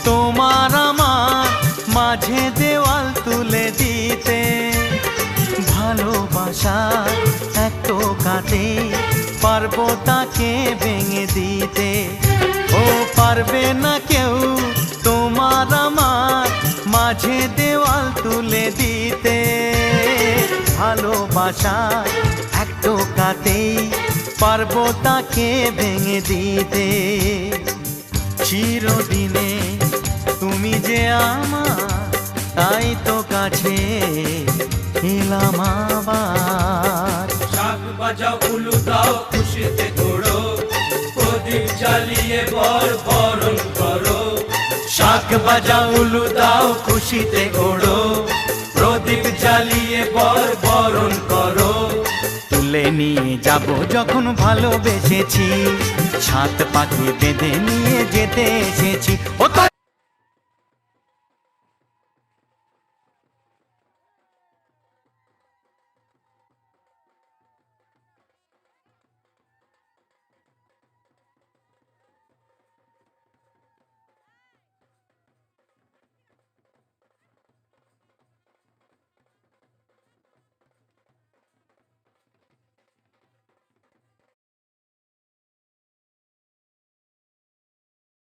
তোমার আমার মাঝে দেওয়াল তুলে দিতে। ভালোবাসা এক টোকাতে পারবো তাকে ভেঙে দিতে। ও পারবে না কেউ তোমার আমার মাঝে দেওয়াল তুলে দিতে। ভালোবাসা এক টোকাতেই পারবো তাকে ভেঙে দিতে। চিরদিনে তুমি যে আমার, তাই তো কাছে এলাম আবার। শাক বাজাও উলু দাও খুশিতে ঘোড়ো, প্রদীপ জ্বালিয়ে বরণ করো। শাক বাজাও উলু দাও খুশিতে ঘোড়ো, প্রদীপ জ্বালিয়ে বরণ করো। তুলে নিয়ে যাব যখন ভালোবেসেছি, ছাদ পাখি বেঁধে নিয়ে যেতে এসেছি। ও